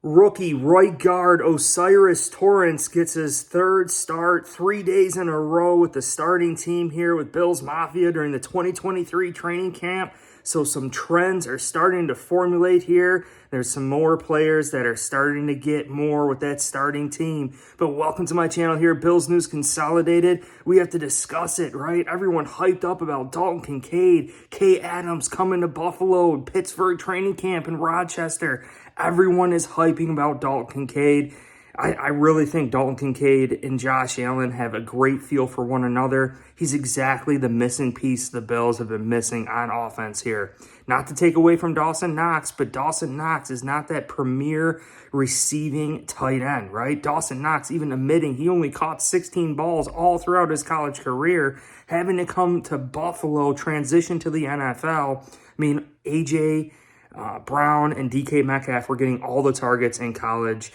Rookie right guard Osiris Torrance gets his third start 3 days in a row with the starting team here with Bills Mafia during the 2023 training camp. So some trends are starting to formulate here. There's some more players that are starting to get more with that starting team. But welcome to my channel here, Bills News Consolidated. We have to discuss it, right? Everyone hyped up about Dalton Kincaid, Kay Adams coming to Buffalo, Pittsburgh training camp in Rochester. Everyone is hyping about Dalton Kincaid. I really think Dalton Kincaid and Josh Allen have a great feel for one another. He's exactly the missing piece the Bills have been missing on offense here. Not to take away from Dawson Knox, but Dawson Knox is not that premier receiving tight end, right? Dawson Knox even admitting he only caught 16 balls all throughout his college career, having to come to Buffalo, transition to the NFL. I mean, A.J. Brown and DK Metcalf were getting all the targets in college.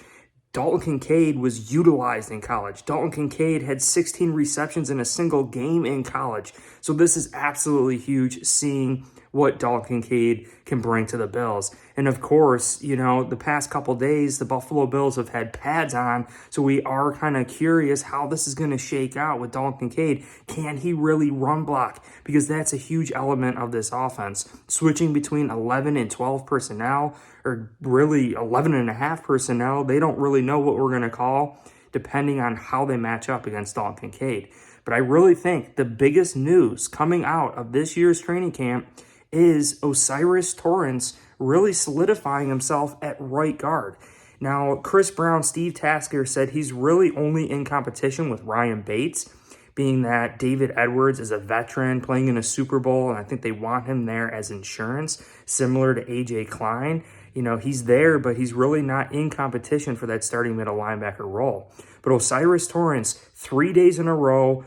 Dalton Kincaid was utilized in college. Dalton Kincaid had 16 receptions in a single game in college. So this is absolutely huge, seeing what Dalton Kincaid can bring to the Bills. And of course, you know, the past couple days, the Buffalo Bills have had pads on. So we are kind of curious how this is going to shake out with Dalton Kincaid. Can he really run block? Because that's a huge element of this offense. Switching between 11 and 12 personnel, or really 11 and a half personnel, they don't really know what we're going to call, depending on how they match up against Dalton Kincaid. But I really think the biggest news coming out of this year's training camp is Osiris Torrance really solidifying himself at right guard. Now, Chris Brown, Steve Tasker said he's really only in competition with Ryan Bates, being that David Edwards is a veteran playing in a Super Bowl, and I think they want him there as insurance, similar to A.J. Klein. You know, he's there, but he's really not in competition for that starting middle linebacker role. But Osiris Torrance, 3 days in a row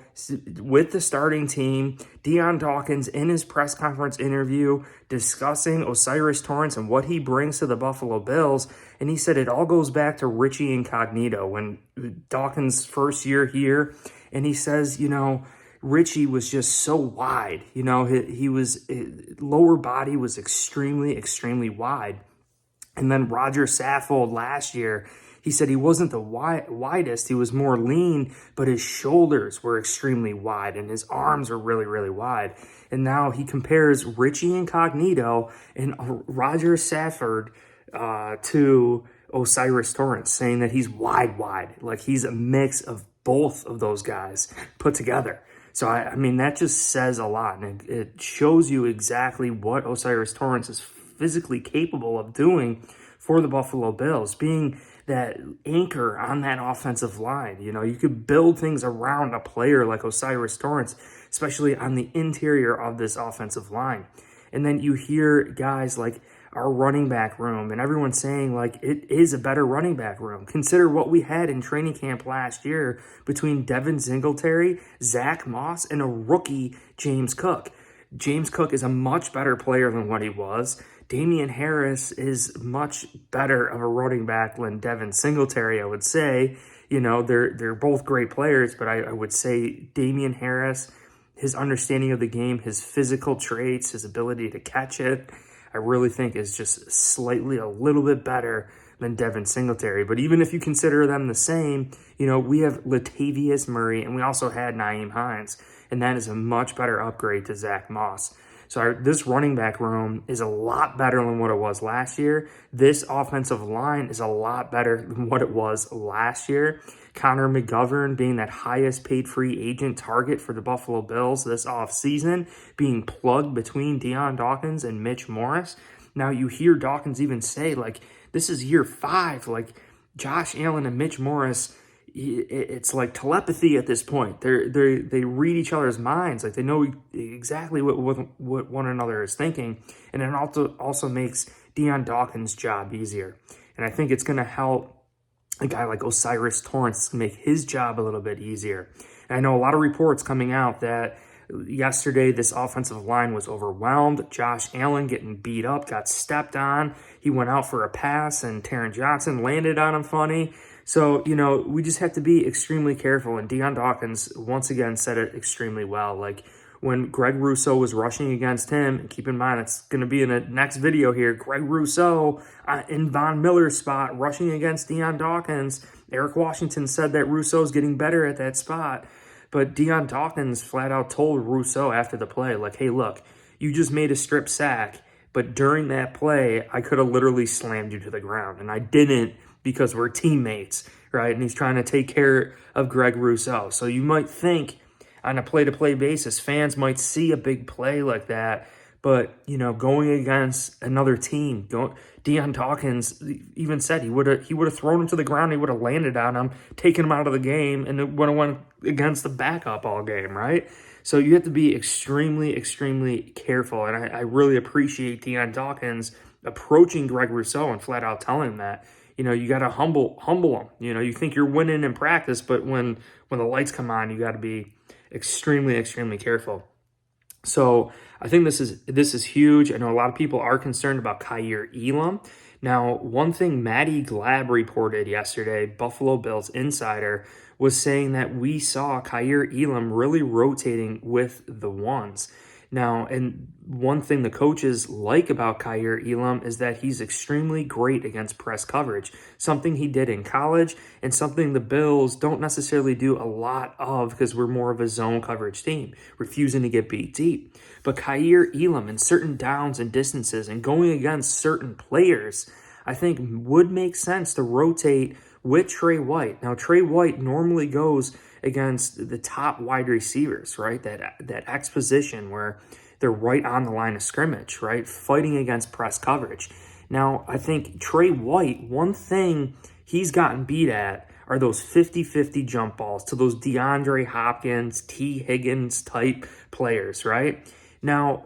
with the starting team. Dion Dawkins in his press conference interview discussing Osiris Torrance and what he brings to the Buffalo Bills. And he said it all goes back to Richie Incognito when Dawkins' first year here. And he says, you know, Richie was just so wide. You know, his lower body was extremely, extremely wide. And then Roger Saffold last year, he said he wasn't the widest. He was more lean, but his shoulders were extremely wide and his arms were really, really wide. And now he compares Richie Incognito and Roger Saffold to Osiris Torrance, saying that he's wide. Like he's a mix of both of those guys put together. So, I mean, that just says a lot. And it shows you exactly what Osiris Torrance is physically capable of doing for the Buffalo Bills, being that anchor on that offensive line. You know, you could build things around a player like Osiris Torrance, especially on the interior of this offensive line. And then you hear guys like our running back room and everyone saying like it is a better running back room. Consider what we had in training camp last year between Devin Singletary, Zach Moss, and a rookie James Cook. James Cook is a much better player than what he was. Damian Harris is much better of a running back than Devin Singletary, I would say. You know, they're both great players, but I would say Damian Harris, his understanding of the game, his physical traits, his ability to catch it, I really think is just slightly a little bit better than Devin Singletary. But even if you consider them the same, you know, we have Latavius Murray and we also had Nyheim Hines, and that is a much better upgrade to Zach Moss. So this running back room is a lot better than what it was last year. This offensive line is a lot better than what it was last year. Connor McGovern being that highest paid free agent target for the Buffalo Bills this offseason, being plugged between Dion Dawkins and Mitch Morris. Now you hear Dawkins even say, like, this is year 5, like Josh Allen and Mitch Morris, it's like telepathy at this point. They read each other's minds. Like they know exactly what one another is thinking. And it also makes Dion Dawkins' job easier. And I think it's going to help a guy like Osiris Torrance make his job a little bit easier. And I know a lot of reports coming out that yesterday this offensive line was overwhelmed. Josh Allen getting beat up, got stepped on. He went out for a pass and Taron Johnson landed on him funny. So, you know, we just have to be extremely careful. And Dion Dawkins, once again, said it extremely well. Like, when Greg Rousseau was rushing against him. And keep in mind, it's going to be in the next video here. Greg Rousseau in Von Miller's spot, rushing against Dion Dawkins. Eric Washington said that Rousseau's getting better at that spot. But Dion Dawkins flat out told Rousseau after the play, like, hey, look, you just made a strip sack. But during that play, I could have literally slammed you to the ground. And I didn't because we're teammates, right? And he's trying to take care of Greg Rousseau. So you might think on a play-to-play basis, fans might see a big play like that. But, you know, going against another team, Dion Dawkins even said he would have thrown him to the ground. He would have landed on him, taken him out of the game, and it would have went against the backup all game, right? So you have to be extremely, extremely careful. And I really appreciate Dion Dawkins approaching Greg Rousseau and flat out telling him that, you know, you got to humble him. You know, you think you're winning in practice, but when the lights come on, you got to be extremely, extremely careful. So I think this is huge. I know a lot of people are concerned about Kaiir Elam. Now, one thing Matty Glab reported yesterday, Buffalo Bills insider, was saying that we saw Kaiir Elam really rotating with the ones. Now, and one thing the coaches like about Kaiir Elam is that he's extremely great against press coverage, something he did in college and something the Bills don't necessarily do a lot of because we're more of a zone coverage team, refusing to get beat deep. But Kaiir Elam in certain downs and distances and going against certain players, I think would make sense to rotate with Trey White. Now, Trey White normally goes against the top wide receivers, right? That X position where they're right on the line of scrimmage, right? Fighting against press coverage. Now, I think Trey White, one thing he's gotten beat at are those 50-50 jump balls to those DeAndre Hopkins, T. Higgins type players, right? Now,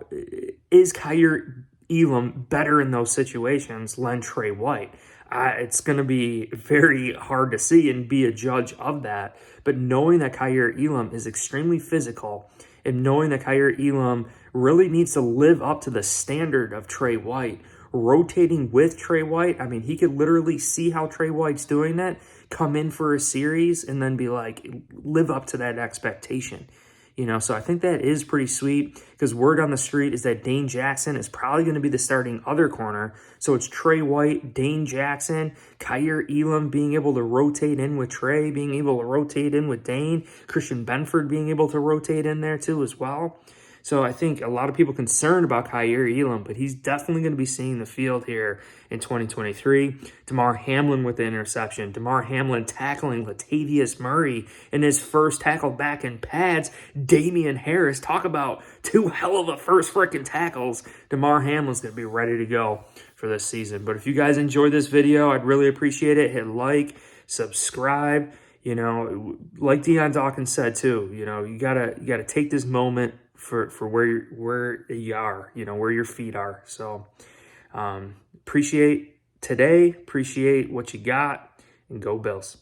is Kaiir Elam better in those situations than Trey White? It's going to be very hard to see and be a judge of that. But knowing that Kaiir Elam is extremely physical and knowing that Kaiir Elam really needs to live up to the standard of Trey White, rotating with Trey White, I mean, he could literally see how Trey White's doing that, come in for a series, and then be like, live up to that expectation. You know, so I think that is pretty sweet because word on the street is that Dane Jackson is probably going to be the starting other corner. So it's Trey White, Dane Jackson, Kaiir Elam being able to rotate in with Trey, being able to rotate in with Dane, Christian Benford being able to rotate in there too as well. So I think a lot of people concerned about Kaiir Elam, but he's definitely going to be seeing the field here in 2023. Damar Hamlin with the interception. Damar Hamlin tackling Latavius Murray in his first tackle back in pads. Damian Harris, talk about two hell of a first freaking tackles. Damar Hamlin's going to be ready to go for this season. But if you guys enjoyed this video, I'd really appreciate it. Hit like, subscribe. You know, like Dion Dawkins said too, you know, you gotta take this moment for where you are, you know, where your feet are. So appreciate today, appreciate what you got, and go Bills.